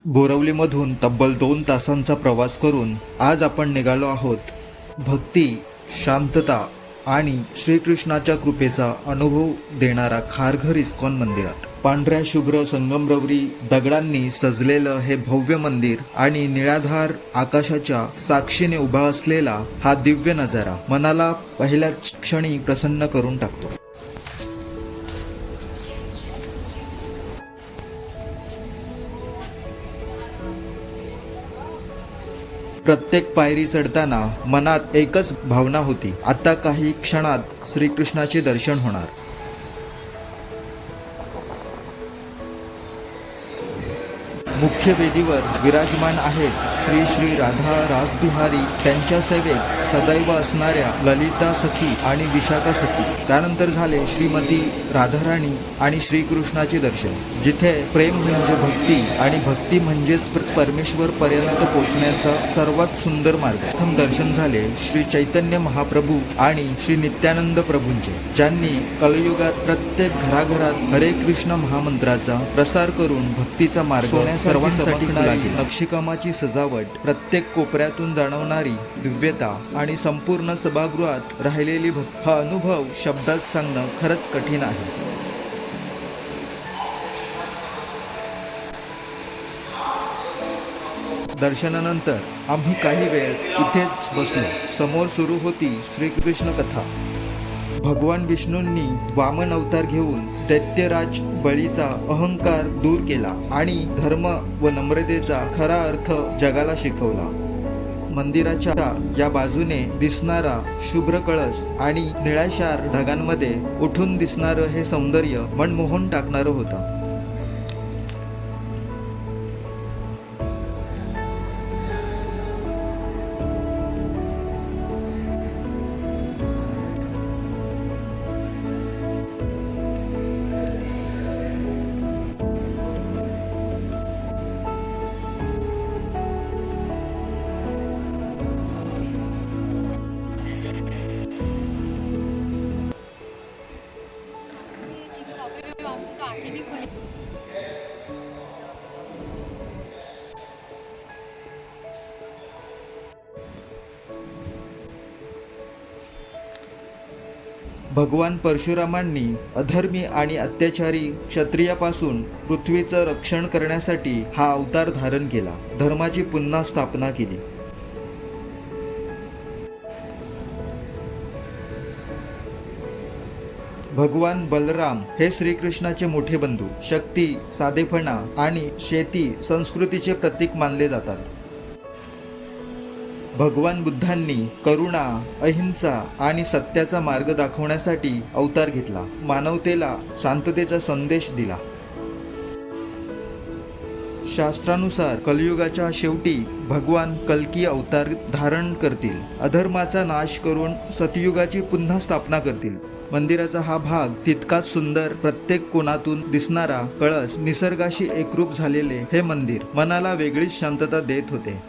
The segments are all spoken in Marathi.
बोरवलीमधून तब्बल 2 तासांचा प्रवास करून आज आपण निघालो आहोत भक्ती, शांतता आणि श्रीकृष्णाच्या कृपेचा अनुभव देणारा खारघर इस्कॉन मंदिरात. पांढऱ्या शुभ्र संगमरवरी दगडांनी सजलेलं हे भव्य मंदिर आणि निळाधार आकाशाच्या साक्षीने उभा असलेला हा दिव्य नजारा मनाला पहिल्याच क्षणी प्रसन्न करून टाकतो. प्रत्येक पायरी चढताना मनात एकच भावना होती, आता काही क्षणात श्रीकृष्णाचे दर्शन होणार. मुख्य वेदीवर विराजमान आहेत श्री श्री राधा रासबिहारी, त्यांच्या सेवेत सदैव असणाऱ्या ललिता सखी आणि विशाखा सखी. त्यानंतर झाले श्रीमती राधाराणी आणि श्रीकृष्णाचे दर्शन, जिथे प्रेम म्हणजे भक्ती आणि भक्ती म्हणजेच परमेश्वर पर्यंत पोहोचण्याचा सर्वात सुंदर मार्ग. प्रथम दर्शन झाले श्री चैतन्य महाप्रभू आणि श्री नित्यानंद प्रभूंचे, ज्यांनी कलयुगात प्रत्येक घराघरात हरे कृष्ण महामंत्राचा प्रसार करून भक्तीचा मार्ग सर्वांसाठी खुला केला. नक्षीकामाची सजावट, प्रत्येक कोपऱ्यातून जाणवणारी दिव्यता आणि संपूर्ण सभागृहात राहिलेली भक्ती, हा अनुभव शब्दात सांगणं खरंच कठीण आहे. दर्शनानंतर आम्ही काही वेळ इथेच बसलो. समोर सुरू होती श्रीकृष्ण कथा. भगवान विष्णूंनी वामन अवतार घेऊन दैत्यराज बळीचा अहंकार दूर केला आणि धर्म व नम्रतेचा खरा अर्थ जगाला शिकवला. मंदिराच्या या बाजूने दिसणारा शुभ्र कळस आणि निळाशार ढगांमध्ये उठून दिसणारं हे सौंदर्य मन मोहून टाकणारं होतं. भगवान परशुरामांनी अधर्मी आणि अत्याचारी क्षत्रियापासून पृथ्वीचं रक्षण करण्यासाठी हा अवतार धारण केला, धर्माची पुन्हा स्थापना केली. भगवान बलराम हे श्रीकृष्णाचे मोठे बंधू, शक्ती, साधेपणा आणि शेती संस्कृतीचे प्रतीक मानले जातात. भगवान बुद्धांनी करुणा, अहिंसा आणि सत्याचा मार्ग दाखवण्यासाठी अवतार घेतला, मानवतेला शांततेचा संदेश दिला. शास्त्रानुसार कलियुगाच्या शेवटी भगवान कल्की अवतार धारण करतील, अधर्माचा नाश करून सतयुगाची पुन्हा स्थापना करतील. मंदिराचा हा भाग तितकाच सुंदर. प्रत्येक कोणातून दिसणारा कळस, निसर्गाशी एकरूप झालेले हे मंदिर मनाला वेगळीच शांतता देत होते.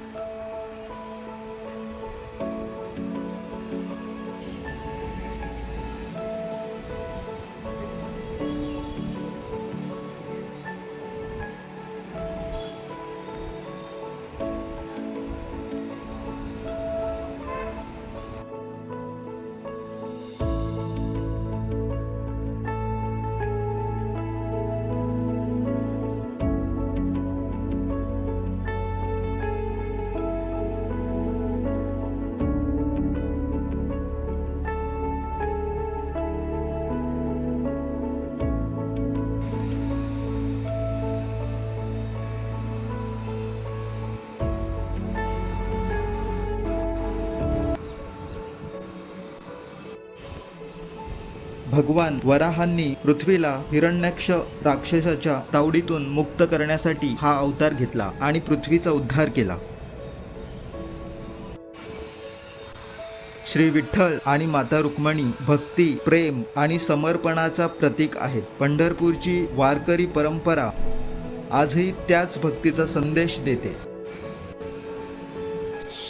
भगवान वराहांनी पृथ्वीला हिरण्याक्ष राक्षसाच्या तावडीतून मुक्त करण्यासाठी हा अवतार घेतला आणि पृथ्वीचा उद्धार केला. श्री विठ्ठल आणि माता रुक्मिणी भक्ती, प्रेम आणि समर्पणाचा प्रतीक आहेत. पंढरपूरची वारकरी परंपरा आजही त्याच भक्तीचा संदेश देते.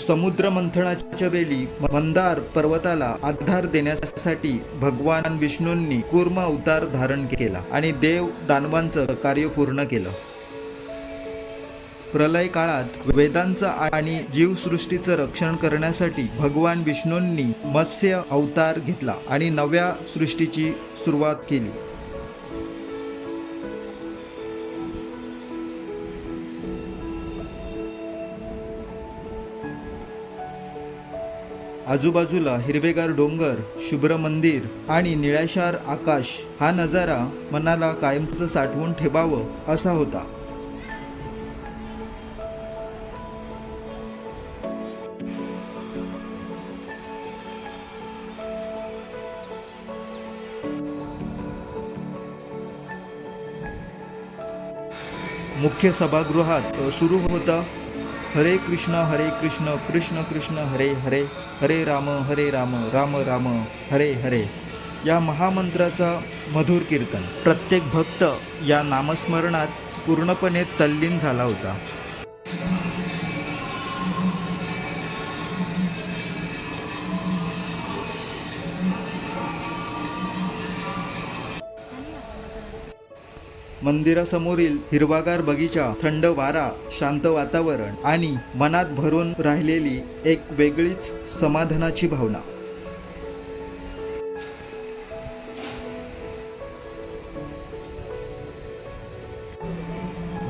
समुद्र मंथनाच्या वेळी मंदार पर्वताला आधार देण्यासाठी भगवान विष्णूंनी कूर्म अवतार धारण केला आणि देव दानवांचं कार्य पूर्ण केलं. प्रलय काळात वेदांचं आणि जीवसृष्टीचं रक्षण करण्यासाठी भगवान विष्णूंनी मत्स्य अवतार घेतला आणि नव्या सृष्टीची सुरुवात केली. आजूबाजूला हिरवेगार डोंगर, शुभ्र मंदिर आणि निळाशार आकाश हा नजारा मनाला कायमचं साठवून ठेवावं असा होता. मुख्य सभागृहात सुरू होतं हरे कृष्ण कृष्ण कृष्ण हरे हरे, हरे राम राम राम हरे हरे या महामंत्राचा मधुर कीर्तन. प्रत्येक भक्त या नामस्मरणात पूर्णपणे तल्लीन झाला होता. मंदिरासमोरील हिरवागार बगीचा, थंड वारा, शांत वातावरण आणि मनात भरून राहिलेली एक वेगळीच समाधानाची भावना.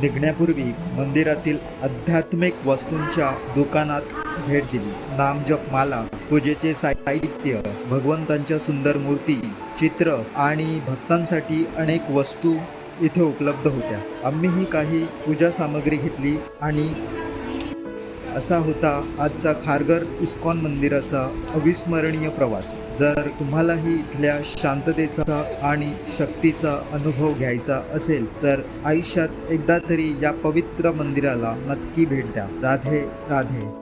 निघण्यापूर्वी मंदिरातील आध्यात्मिक वस्तूंच्या दुकानात भेट दिली. नामजप माला, पूजेचे साहित्य, भगवंतांच्या सुंदर मूर्ती, चित्र आणि भक्तांसाठी अनेक वस्तू इथे उपलब्ध होत्या. आम्हीही काही पूजा सामग्री घेतली आणि असा होता आजचा खारघर इस्कॉन मंदिराचा अविस्मरणीय प्रवास. जर तुम्हालाही इथल्या शांततेचा आणि शक्तीचा अनुभव घ्यायचा असेल तर आयुष्यात एकदा तरी या पवित्र मंदिराला नक्की भेट द्या. राधे राधे.